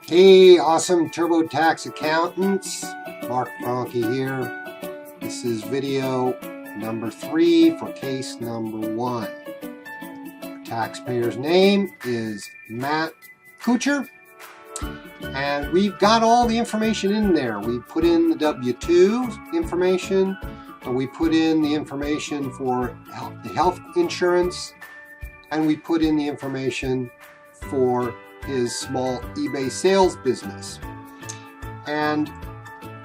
Hey, awesome TurboTax accountants. Mark Bronke here. This is video number 3 for case number 1. The taxpayer's name is Matt Kuchar, and we've got all the information in there. We put in the W-2 information, and we put in the information for the health insurance, and we put in the information for his small eBay sales business. And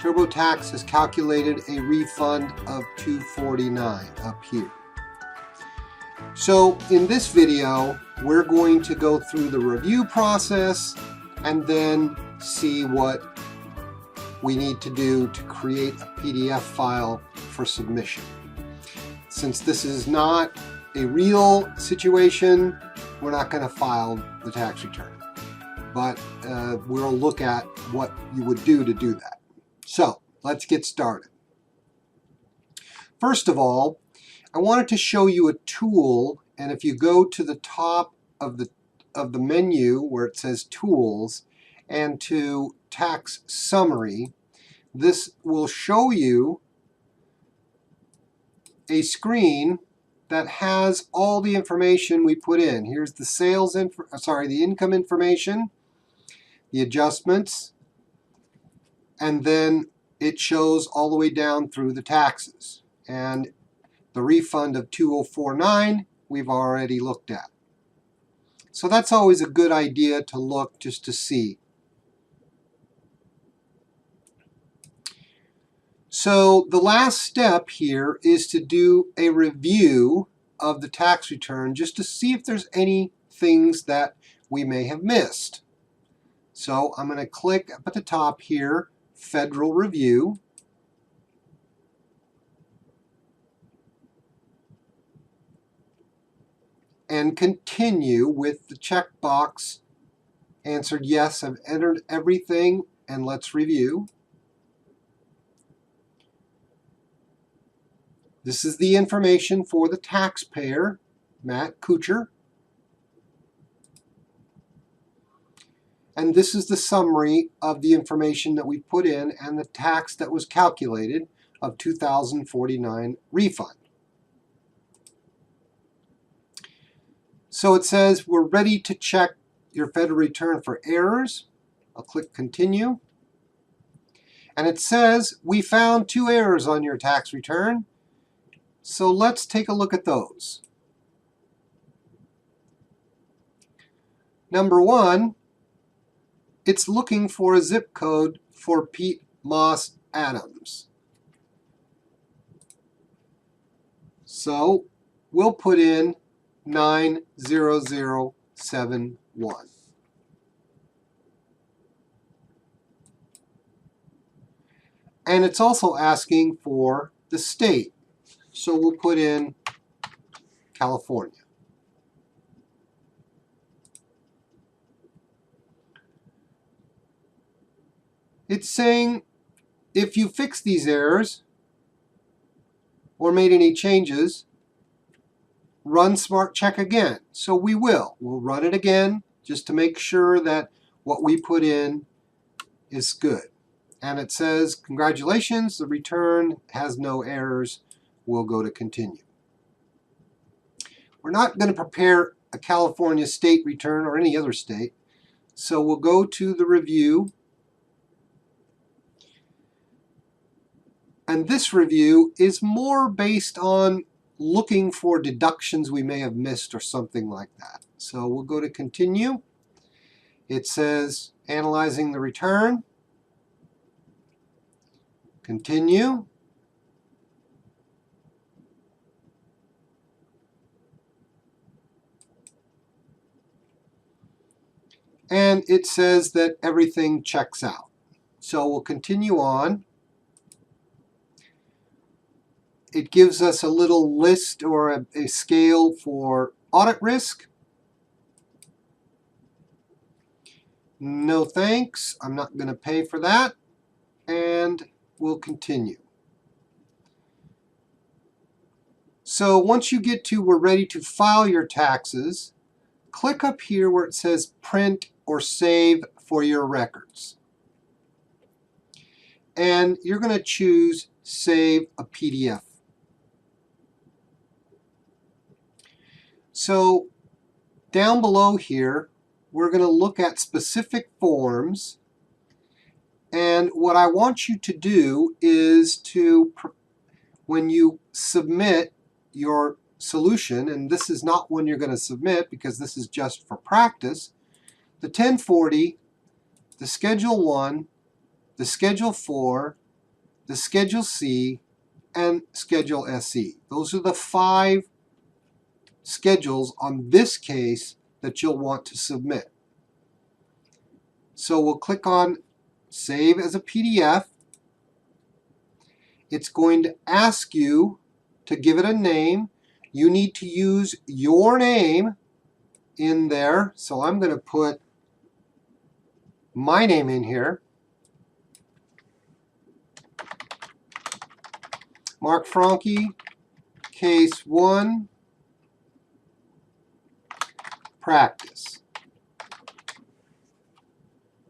TurboTax has calculated a refund of $249 up here. So in this video, we're going to go through the review process and then see what we need to do to create a PDF file for submission. Since this is not a real situation, we're not going to file the tax return. But we'll look at what you would do to do that. So let's get started. First of all, I wanted to show you a tool, and if you go to the top of the menu where it says Tools and to Tax Summary, this will show you a screen that has all the information we put in. Here's the the income information, the adjustments, and then it shows all the way down through the taxes. And the refund of $2,049 we've already looked at. So that's always a good idea to look just to see. So the last step here is to do a review of the tax return just to see if there's any things that we may have missed. So I'm going to click up at the top here, Federal Review. And continue with the checkbox answered yes, I've entered everything, and let's review. This is the information for the taxpayer, Matt Kuchar. And this is the summary of the information that we put in and the tax that was calculated of $2,049 refund. So it says we're ready to check your federal return for errors. I'll click Continue. And it says we found 2 errors on your tax return. So let's take a look at those. Number 1, it's looking for a zip code for Pete Moss Adams. So we'll put in 90071. And it's also asking for the state. So we'll put in California. It's saying if you fix these errors or made any changes, run Smart Check again. So we will. We'll run it again just to make sure that what we put in is good. And it says, congratulations, the return has no errors. We'll go to Continue. We're not going to prepare a California state return or any other state. So we'll go to the review. And this review is more based on looking for deductions we may have missed or something like that. So we'll go to Continue. It says Analyzing the return. Continue. And it says that everything checks out. So we'll continue on. It gives us a little list or a scale for audit risk. No thanks, I'm not going to pay for that. And we'll continue. So once you get to we're ready to file your taxes, click up here where it says Print or save for your records. And you're going to choose Save a PDF. So down below here, we're going to look at specific forms. And what I want you to do is to, when you submit your solution, and this is not one you're going to submit because this is just for practice, the 1040, the Schedule 1, the Schedule 4, the Schedule C, and Schedule SE. Those are the 5 schedules on this case that you'll want to submit. So we'll click on Save as a PDF. It's going to ask you to give it a name. You need to use your name in there. So I'm going to put my name in here. Mark Franke, Case 1, Practice.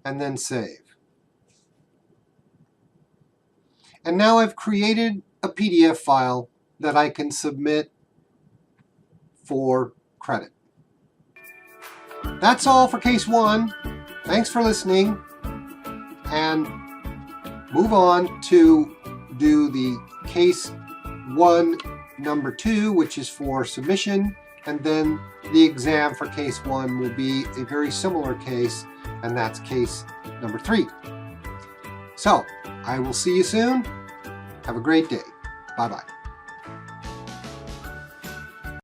And then save. And now I've created a PDF file that I can submit for credit. That's all for Case 1. Thanks for listening. And move on to do the Case 1 number 2, which is for submission. And then the exam for Case 1 will be a very similar case, and that's Case number 3. So, I will see you soon. Have a great day. Bye-bye.